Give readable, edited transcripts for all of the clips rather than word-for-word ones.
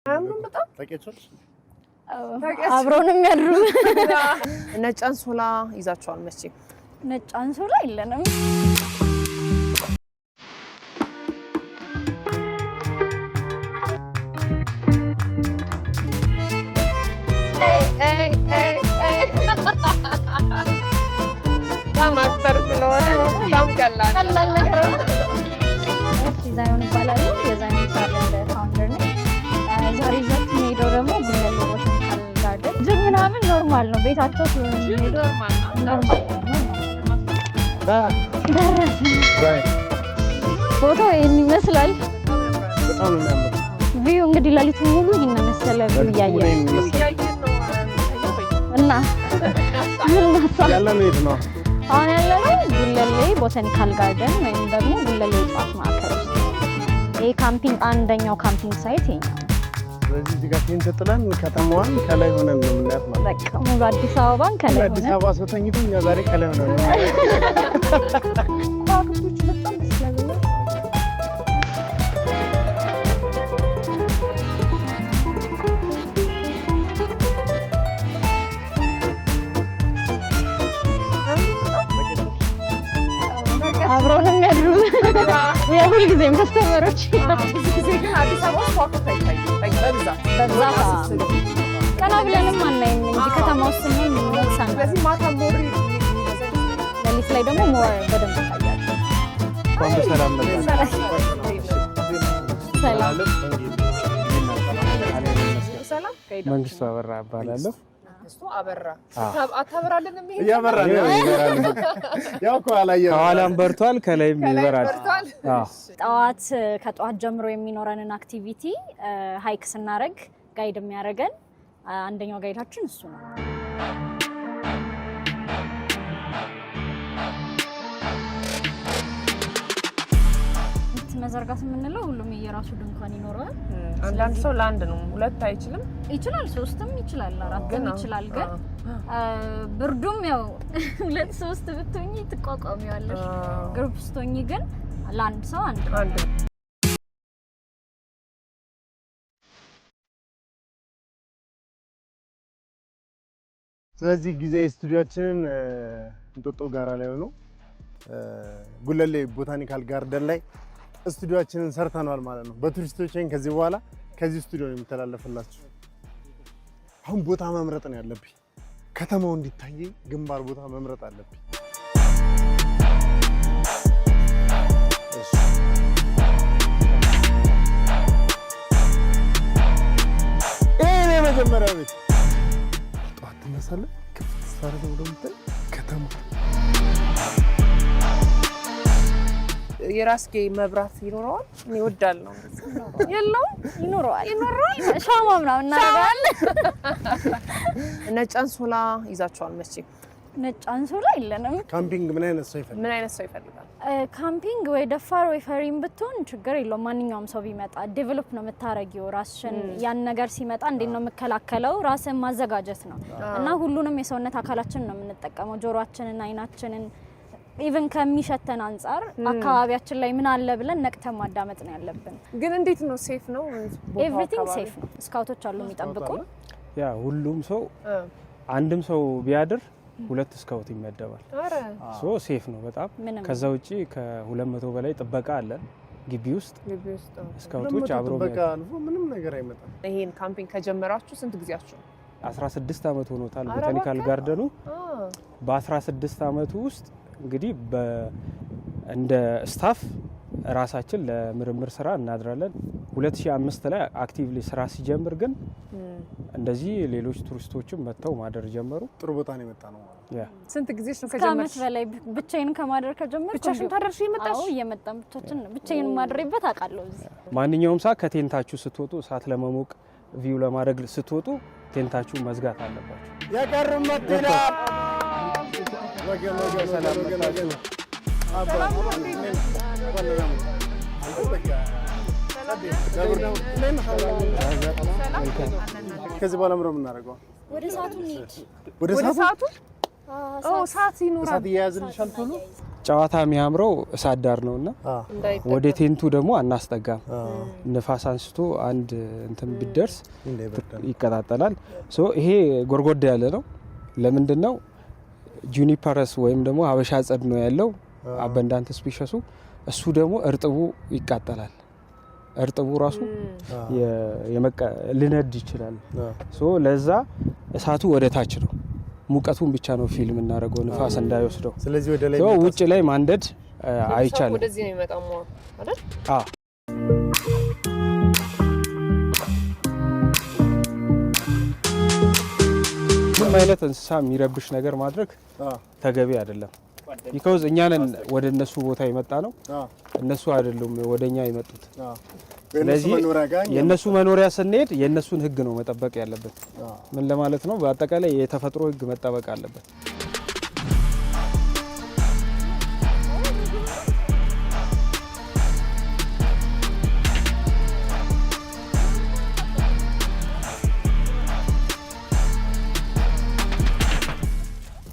አምሩን በጣም ታውቂያቸዋለሽ? አብሮንም ያድሩ ነጭ አንሶላ ይዛቸዋል መቼ? ነጭ አንሶላ የለንም። ማስተር ስለሆነ በጣም ቀላል ዛይን ይባላል። የዛይን ሳርል ፋውንደር ነኝ። ዛሬ ይዘት ሄደው ደግሞ ጉለሌ ቦታኒካል ጋርደን ጅም ምናምን ኖርማል ነው። ቤታቸው ኖርማል ነው። ቦታው ይሄን ይመስላል። በጣም ነው የሚያምረው። ቪው እንግዲህ ሌሊቱን ሙሉ ይሄን መሰለ ቪው ያያየን እና ያለነው የት ነው? አሁን ያለነው ጉለሌ ቦታኒካል ጋርደን ወይም ደግሞ ጉለሌ እጽዋት ማዕከል ውስጥ። ይሄ ካምፒንግ አንደኛው ካምፒንግ ሳይት ይሄኛው። ስለዚህ እዚህ ጋር ቴንት ጥለን ከተማዋን ከላይ ሆነን ነው የምናያት ማለት ነው። በቃ ሙሉ አዲስ አበባን ከላይ ሆነን አዲስ አበባ ሰው ተኝቶ እኛ ዛሬ ከላይ ሆነን ነው ኳክቶች በጣም ስለበለ አብሮንም ያድሩ የሁል ጊዜም ከስተመሮች ብዙ ጊዜ ግን አዲስ አበባ ኳክቶ በብዛት ቀና ብለንም አናይም እንጂ ከተማ ውስጥ ነው የሚወሳን። ስለዚህ ማታ ሞሪ ሌሊት ላይ ደግሞ ሞር በደንብ ይታያል። እንኳን በሰላም መጣሽ። ሰላም መንግስቱ አበራ እባላለሁ። መንግስቱ አበራ አታበራለን የሚሄድ እያበራን ያው እኮ አላየንም። ከኋላም በርቷል ከላይም ይበራል። ጠዋት ከጠዋት ጀምሮ የሚኖረንን አክቲቪቲ ሃይክ ስናረግ ጋይድ የሚያደርገን አንደኛው ጋይዳችን እሱ ነው። መዘርጋት የምንለው ሁሉም የራሱ ድንኳን ይኖረዋል። አንዳንድ ሰው ለአንድ ነው፣ ሁለት አይችልም። ይችላል፣ ሶስትም ይችላል፣ አራትም ይችላል። ግን ብርዱም ያው ሁለት ሶስት ብትሆኚ ትቋቋሚዋለሽ። ግሩፕ ስትሆኚ ግን ለአንድ ሰው አንድ ነው። ስለዚህ ጊዜ ስቱዲዮአችንን እንጦጦ ጋራ ላይ ሆኖ ጉለሌ ቦታኒካል ጋርደን ላይ ስቱዲዮአችንን ሰርተናል ማለት ነው። በቱሪስቶችን ከዚህ በኋላ ከዚህ ስቱዲዮ ነው የሚተላለፍላችሁ። አሁን ቦታ መምረጥ ነው ያለብኝ። ከተማው እንዲታይ ግንባር ቦታ መምረጥ አለብኝ። ይሄ መጀመሪያ ቤት ጠዋት ትነሳለህ፣ ክፍት ስታደርገው ደግሞ ከተማ የራስጌ መብራት ይኖረዋል። እኔ እወዳለሁ። የለውም ይኖረዋል ሻማ ምናምን እናደርጋለን። ነጭ አንሶላ ይዛቸዋል መቼ? ነጭ አንሶላ የለንም። ካምፒንግ ምን አይነት ሰው ይፈልጋል? ካምፒንግ ወይ ደፋር ወይ ፈሪም ብትሆን ችግር የለውም። ማንኛውም ሰው ቢመጣ ዴቨሎፕ ነው የምታረጊው ራስሽን። ያን ነገር ሲመጣ እንዴት ነው የምከላከለው? ራስን ማዘጋጀት ነው እና ሁሉንም የሰውነት አካላችን ነው የምንጠቀመው። ጆሮአችንን፣ አይናችንን ኢቭን ከሚሸተን አንፃር አካባቢያችን ላይ ምን አለ ብለን ነቅተን ማዳመጥ ነው ያለብን። ግን እንዴት ነው? ሴፍ ነው? ኤቭሪቲንግ ሴፍ ነው። ስካውቶች አሉ የሚጠብቁ። ያ ሁሉም ሰው አንድም ሰው ቢያድር ሁለት ስካውት ይመደባል። ሶ ሴፍ ነው በጣም። ከዛ ውጪ ከ200 በላይ ጥበቃ አለ ግቢ ውስጥ። ስካውቶች አብረው ጥበቃ አልፎ ምንም ነገር አይመጣም። ይሄን ካምፒንግ ከጀመራችሁ ስንት ጊዜያችሁ? 16 አመት ሆኖታል ቦታኒካል ጋርደኑ። በ16 አመቱ ውስጥ እንግዲህ እንደ ስታፍ ራሳችን ለምርምር ስራ እናድራለን። 2005 ላይ አክቲቭሊ ስራ ሲጀምር ግን እንደዚህ ሌሎች ቱሪስቶችም መጥተው ማደር ጀመሩ። ጥሩ ቦታ ነው የመጣ ነው ማለት ያ ስንት ጊዜ ነው ከጀመርሽ? በላይ ብቻዬን ከማደር ከጀመርኩ ብቻሽን ታደርሽ ይመጣሽ? አዎ እየመጣን ብቻዬን ማድረበት አውቃለሁ። እዚህ ማንኛውም ሰዓት ከቴንታችሁ ስትወጡ እሳት ለመሞቅ ቪው ለማድረግ ስትወጡ ቴንታችሁ መዝጋት አለባችሁ። የቀረም መጥተና ከዚህ በኋላ ምሮ የምናደርገው ወደ ሰዓቱ እንሂድ። ወደ ሰዓቱ ሰዓት ይኖራል። ሰዓት እያያዝልሻል ቶሎ ጨዋታ የሚያምረው እሳት ዳር ነውና ወደ ቴንቱ ደግሞ አናስጠጋም ንፋስ አንስቶ አንድ እንትን ቢደርስ ይቀጣጣላል ሶ ይሄ ጎርጎዳ ያለ ነው ለምንድነው ጁኒፐረስ ወይም ደግሞ ሀበሻ ጸድ ነው ያለው አበንዳንት ስፒሺሱ እሱ ደግሞ እርጥቡ ይቃጠላል እርጥቡ ራሱ ሊነድ ይችላል ሶ ለዛ እሳቱ ወደ ታች ነው ሙቀቱን ብቻ ነው ፊልም እናደርገው ንፋስ እንዳይወስደው ስለዚህ ወደ ላይ ውጭ ላይ ማንደድ አይቻልም ወደዚህ ነው የሚመጣው አይደል ምን ማለት እንስሳ የሚረብሽ ነገር ማድረግ ተገቢ አይደለም because እኛንን ወደ እነሱ ቦታ ይመጣ ነው እነሱ አይደሉም ወደኛ ይመጡት ስለዚህ የነሱ መኖሪያ ስንሄድ የነሱን ህግ ነው መጠበቅ ያለበት ምን ለማለት ነው በአጠቃላይ የተፈጥሮ ህግ መጠበቅ አለበት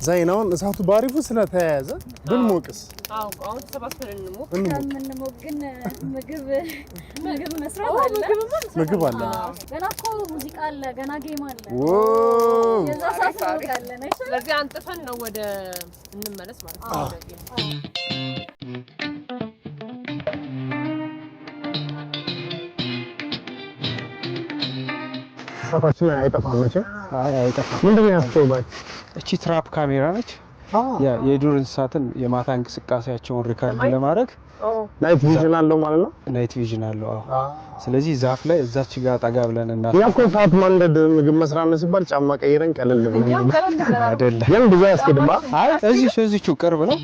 ዛይናውን እሳቱ ባሪፉ ስለተያያዘ ብንሞቅስ አሁን ተባስተን እንሞቅ ግን ምግብ መስራት አለ ምግብ አለ ገና እኮ ሙዚቃ አለ ገና ጌም አለ የዛ ሰዓት አለ ነው ስለዚህ አንጥፈን ነው ወደ እንመለስ ማለት ነው ሰፋችን አይጠፋም መቼም አይጠፋም ምንድነው ያስተውባች እቺ ትራፕ ካሜራ ነች የዱር እንስሳትን የማታ እንቅስቃሴያቸውን ሪከርድ ለማድረግ ናይት ቪዥን አለው ማለት ነው ናይት ቪዥን አለው ስለዚህ ዛፍ ላይ እዛች ጋር ጠጋ ብለን እና ያኮ ሰዓት ማንደድ ምግብ መስራት ነው ሲባል ጫማ ቀይረን ቀለል ብለን አይደለም ያን ብዙ ያስከድማ አይ እዚሁ ቅርብ ነው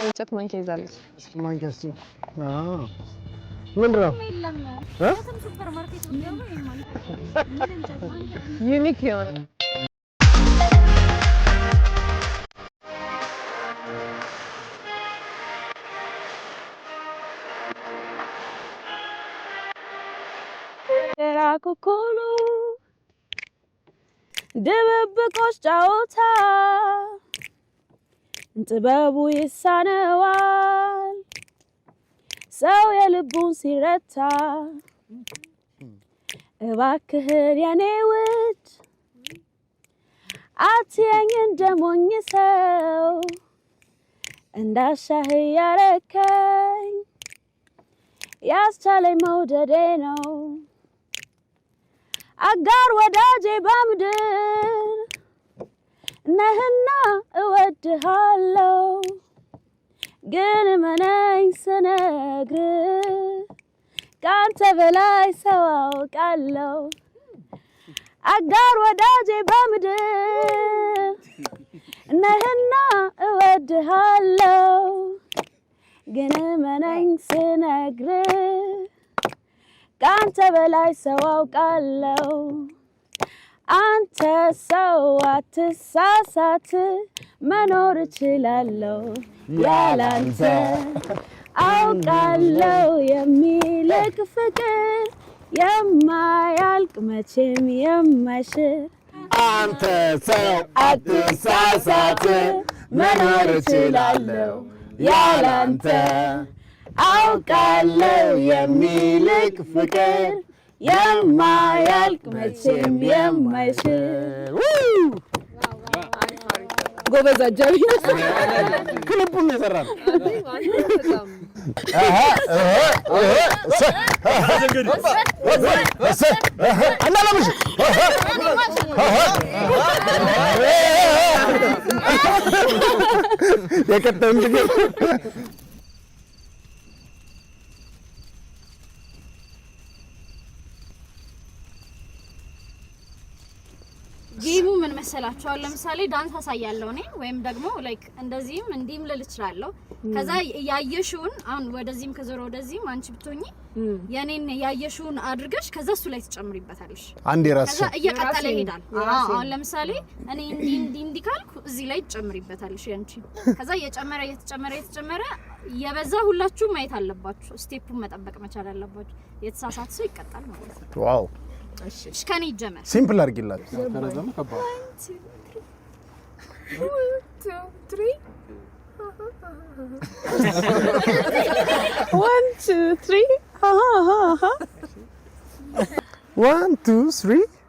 እንጨት ማንኪያ ይዛለች እስኪ ማንኪያስ ምንድነው ሱፐር ማርኬት ነው ዩኒክ የሆነ ኩኩሉ ድብብቆች ጫወታ ጥበቡ ይሳነዋል ሰው የልቡን ሲረታ እባክህን የኔ ውድ አትየኝ እንደሞኝ ሰው እንዳሻህ ያረከኝ ያስቻለኝ መውደዴ ነው አጋር ወዳጄ በምድር ነህና እወድሃለሁ ግን መነኝ ስነግር ካንተ በላይ ሰው አውቃለሁ አጋር ወዳጄ በምድር ነህና እወድሃለሁ ግን መነኝ ስነግር ካንተ በላይ ሰው አውቃለሁ አንተ ሰው አትሳሳት መኖር እችላለሁ ያላንተ አውቃለሁ የሚልክ ፍቅር የማያልቅ መቼም የማይሽር አንተ ሰው አትሳሳት መኖር እችላለሁ ያላንተ አውቃለሁ የሚልክ ፍቅር የማያልቅ መቼም የማይሽር ጎበዝ አጃቢ ነው። ክሊፑን ነው የሰራነው። የቀጠም እንግዲህ ጌሙ ምን መሰላችሁ? አሁን ለምሳሌ ዳንስ አሳያለሁ እኔ ወይም ደግሞ ላይክ እንደዚህም እንዲህም ልል እችላለሁ። ከዛ ያየሽውን አሁን ወደዚህም ከዞረ ወደዚህም አንቺ ብትሆኚ የኔን ያየሽውን አድርገሽ ከዛ እሱ ላይ ትጨምሪበታለሽ። አንዴ ራስ ከዛ እየቀጠለ ይሄዳል። አሁን ለምሳሌ እኔ እንዲህ ካልኩ እዚህ ላይ ትጨምሪበታለሽ ያንቺ። ከዛ እየተጨመረ የበዛ ሁላችሁም ማየት አለባችሁ። ስቴፑን መጠበቅ መቻል አለባችሁ። የተሳሳተ ሰው ይቀጣል ማለት ነው። ዋው እሺ ከኔ ይጀመር። ሲምፕል አድርጊላችሁ። 1 2 3 1 2 3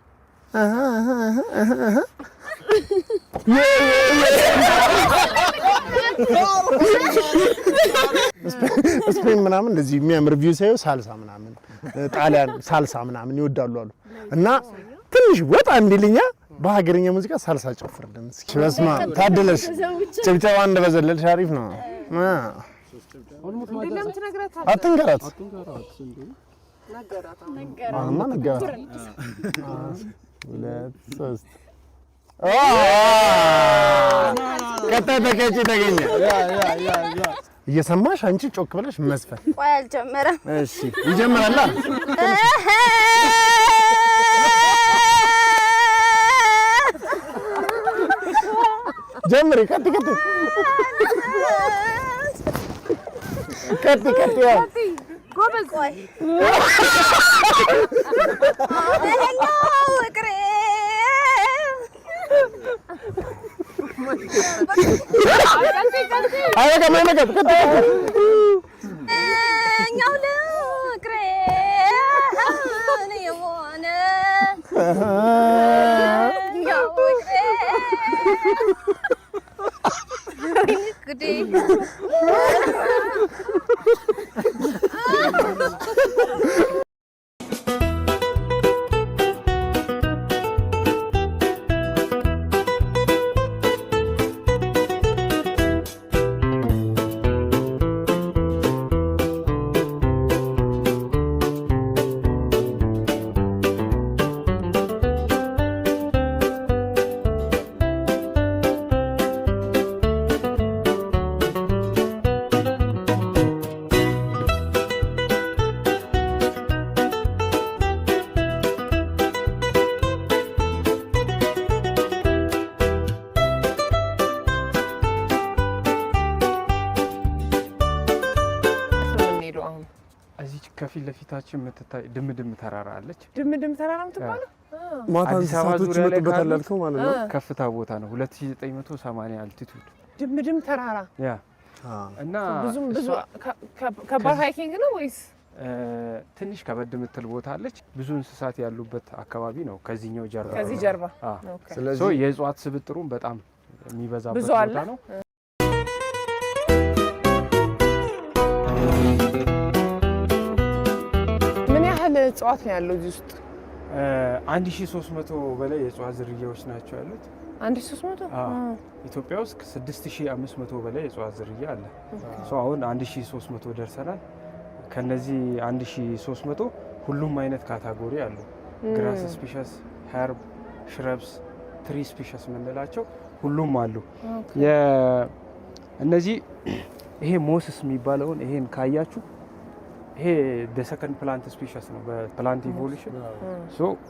ስፔን ምናምን እንደዚህ የሚያምር ቪው ሳይው ሳልሳ ምናምን ጣሊያን ሳልሳ ምናምን ይወዳሉ አሉ እና ትንሽ ወጣ እንዲልኛ በሀገርኛ ሙዚቃ ሳልሳ ጨፍርልን እስኪ። በስማ ታደለሽ ጭብጨባ እንደበዘለልሽ አሪፍ ነው። አትንገራት ነገራት 2 3 ቀጣይ ተቀጪ ተገኘ። እየሰማሽ አንቺ ጮክ ብለሽ መስፈን። ቆይ አልጀመረም። እሺ ይጀምራል። ጀምሪ። ቀጥ ጎበዝ። ቆይ ከፊት ለፊታችን የምትታይ ድምድም ተራራ አለች። ድምድም ተራራ የምትባለው አዲስ አበባ ዙሪያ ላይ ካላልከው ማለት ነው። ከፍታ ቦታ ነው 2980 አልቲቱድ ድምድም ተራራ ያ እና ብዙ ከባድ ሃይኪንግ ነው ወይስ ትንሽ ከበድ የምትል ቦታ አለች። ብዙ እንስሳት ያሉበት አካባቢ ነው። ከዚህኛው ጀርባ ከዚህ ጀርባ ስለዚህ የእጽዋት ስብጥሩም በጣም የሚበዛበት ቦታ ነው። እጽዋት ነው ያለው እዚህ ውስጥ 1300 በላይ የእጽዋት ዝርያዎች ናቸው ያሉት። 1300? ኢትዮጵያ ውስጥ 6500 በላይ የእጽዋት ዝርያ አለ። አሁን 1300 ደርሰናል። ከነዚህ 1300 ሁሉም አይነት ካታጎሪ አሉ። ግራስ ስፒሸስ፣ ኸርብ፣ ሽረብስ፣ ትሪ ስፒሸስ የምንላቸው ሁሉም አሉ። እነዚህ ይሄ ሞስስ የሚባለውን ይሄን ካያችሁ ይሄ ሰከንድ ፕላንት ስፒሸስ ነው በፕላንት ኢቮሉሽን።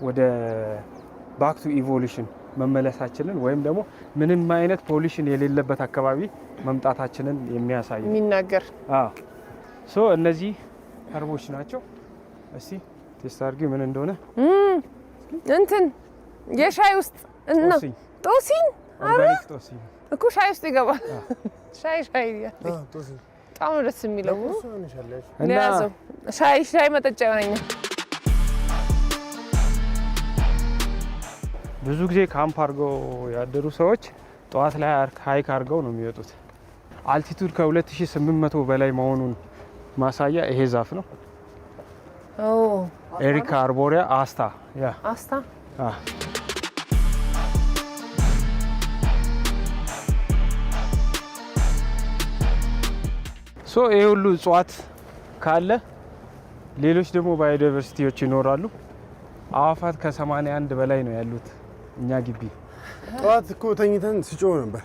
ወደ ባክ ቱ ኢቮሉሽን መመለሳችንን ወይም ደግሞ ምንም አይነት ፖሊሽን የሌለበት አካባቢ መምጣታችንን የሚያሳይ የሚናገር እነዚህ ኸርቦች ናቸው። እስቲ ቴስት አድርጊ ምን እንደሆነ። እንትን የሻይ ውስጥ እና ጦሲኝ ኦርጋኒክ ጦሲኝ እኮ ሻይ ውስጥ ይገባል። ሻይ ጦሲኝ በጣም ደስ የሚለው እና ሻይ መጠጫ ይሆነኛል። ብዙ ጊዜ ካምፕ አድርገው ያደሩ ሰዎች ጠዋት ላይ ሃይክ አድርገው ነው የሚወጡት። አልቲቱድ ከ2800 በላይ መሆኑን ማሳያ ይሄ ዛፍ ነው። ኤሪካ አርቦሪያ አስታ ይሄ ሁሉ እጽዋት ካለ ሌሎች ደግሞ ባዮዳይቨርሲቲዎች ይኖራሉ። አዋፋት ከ81 በላይ ነው ያሉት እኛ ግቢ። ጠዋት እኮ ተኝተን ሲጮህ ነበር።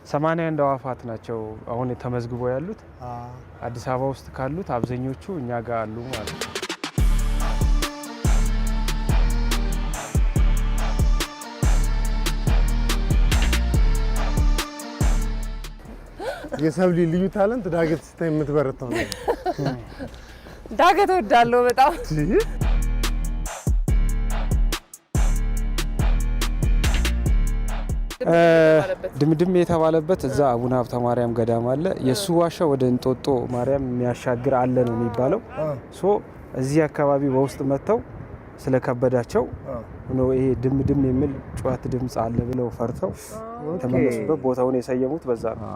81 አዋፋት ናቸው አሁን ተመዝግበው ያሉት። አዲስ አበባ ውስጥ ካሉት አብዛኞቹ እኛ ጋር አሉ ማለት ነው። የሰብሊ ልዩ ታለንት ዳገት ስታይ የምትበረታው ነው። ዳገት ወዳለው በጣም ድምድም የተባለበት እዛ አቡነ ሀብተ ማርያም ገዳም አለ። የሱ ዋሻ ወደ እንጦጦ ማርያም የሚያሻግር አለ ነው የሚባለው። እዚህ አካባቢ በውስጥ መጥተው ስለከበዳቸው ነው ይሄ ድምድም የሚል ጩኸት ድምጽ አለ ብለው ፈርተው ተመለሱበት። ቦታውን የሰየሙት በዛ ነው።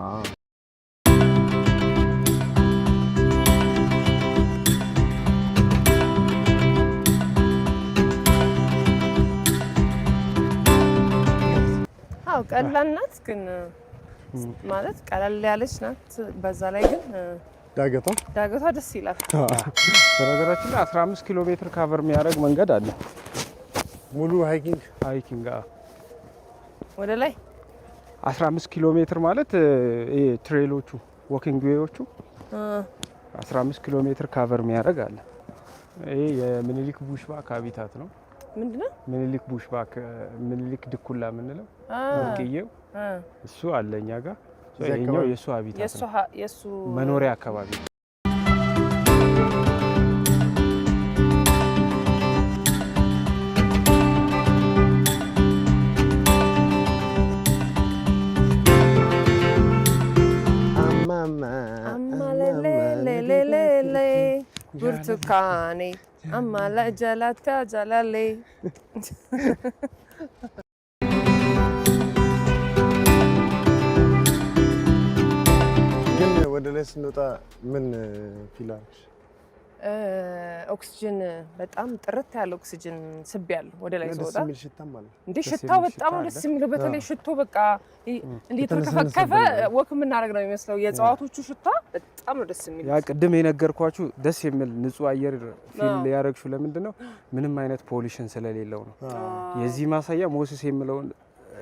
ቀላል ናት ግን ማለት ቀላል ያለች ናት። በዛ ላይ ግን ዳገቷ ደስ ይላል። በነገራችን ላይ 15 ኪሎ ሜትር ካቨር የሚያደርግ መንገድ አለ። ሙሉ ሃይኪንግ ወደ ላይ 15 ኪሎ ሜትር ማለት ይሄ ትሬሎቹ ዎኪንግ ዌዎቹ 15 ኪሎ ሜትር ካቨር የሚያደርግ አለ። ይሄ የምኒልክ ቡሽባክ ሃቢታት ነው። ምንድነው? ምኒልክ ቡሽባክ ምኒልክ ድኩላ የምንለው ወርቅዬው እሱ አለ እኛ ጋር። ይሄኛው የሱ ሃቢታት ነው፣ የሱ መኖሪያ አካባቢ። ብርቱካኔ አማላ ጀላታ ጀላሌ ግን ወደ ላይ ስንወጣ ምን ፊላክስ ኦክሲጅን በጣም ጥርት ያለ ኦክሲጅን ስብ ያለው ወደ ላይ ሲወጣ የሚል ሽታም አለ እንዴ! ሽታው በጣም ደስ የሚለው በተለይ ሽቶ በቃ እንዴት ተከፈከፈ ወክ የምናደርግ ነው የሚመስለው። የእጽዋቶቹ ሽታ በጣም ነው ደስ የሚለው። ያ ቅድም የነገርኳችሁ ደስ የሚል ንጹህ አየር ፊል ያረግሹ ለምንድን ነው? ምንም አይነት ፖሊሽን ስለሌለው ነው። የዚህ ማሳያ ሞስስ የሚለውን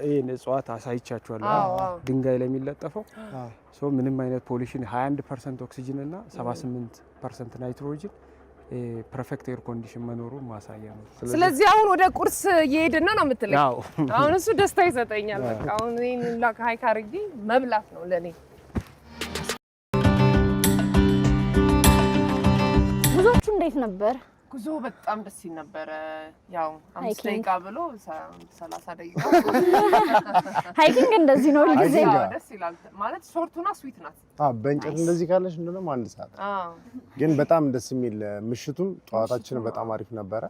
ይሄን እጽዋት አሳይቻችኋለሁ። ድንጋይ ላይ የሚለጠፈው ምንም አይነት ፖሊሽን 21% ኦክሲጅን እና 78% ናይትሮጅን ፐርፌክት ኤር ኮንዲሽን መኖሩ ማሳያ ነው። ስለዚህ አሁን ወደ ቁርስ እየሄድን ነው የምትለኝ? አሁን እሱ ደስታ ይሰጠኛል። በቃ አሁን ይሄን ላካ ሃይክ አድርጌ መብላት ነው ለኔ። ጉዞቹ እንዴት ነበር? ጉዞ በጣም ደስ ይል ነበረ። ያው 5 ደቂቃ ብሎ 30 ደቂቃ ሃይኪንግ እንደዚህ ነው ጊዜ ደስ ይላል ማለት ሾርቱና ስዊት ናት። በእንጨት እንደዚህ ካለሽ እንደውም 1 ሰዓት ግን በጣም ደስ የሚል ምሽቱም ጠዋታችን በጣም አሪፍ ነበረ።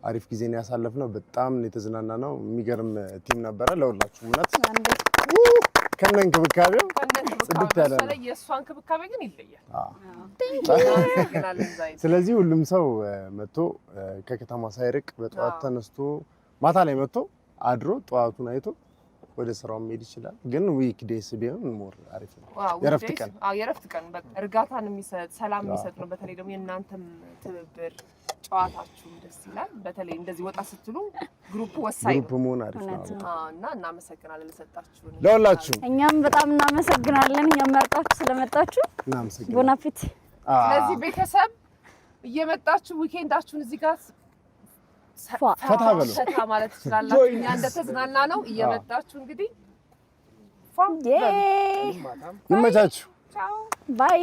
አሪፍ ጊዜን ያሳለፍነው በጣም የተዝናና ነው። የሚገርም ቲም ነበረ ለሁላችሁም እውነት ከነ እንክብካቤው ጽድት ያለ ነው። የእሷ እንክብካቤ ግን ይለያል። ስለዚህ ሁሉም ሰው መጥቶ ከከተማ ሳይርቅ በጠዋት ተነስቶ ማታ ላይ መጥቶ አድሮ ጠዋቱን አይቶ ወደ ስራው መሄድ ይችላል። ግን ዊክ ዴይስ ቢሆን ሞር አሪፍ ነው። የረፍት ቀን በቃ እርጋታን የሚሰጥ ሰላም የሚሰጥ ነው። በተለይ ደግሞ የእናንተም ትብብር ጨዋታችሁ ደስ ይላል። በተለይ እንደዚህ ወጣ ስትሉ ግሩፕ ወሳኝ ነው። ግሩፕ መሆን አሪፍ ነው እና እናመሰግናለን ለሰጣችሁን ለሁላችሁ። እኛም በጣም እናመሰግናለን። እኛም መርጣችሁ ስለመጣችሁ እናመሰግናለን። ቦን አፒት። ስለዚህ ቤተሰብ እየመጣችሁ ዊኬንዳችሁን እዚህ ጋር ፈታ በሉ ፈታ ማለት ትችላላችሁ። እኛ እንደተዝናና ነው እየመጣችሁ እንግዲህ ይመቻችሁ። ቻው ባይ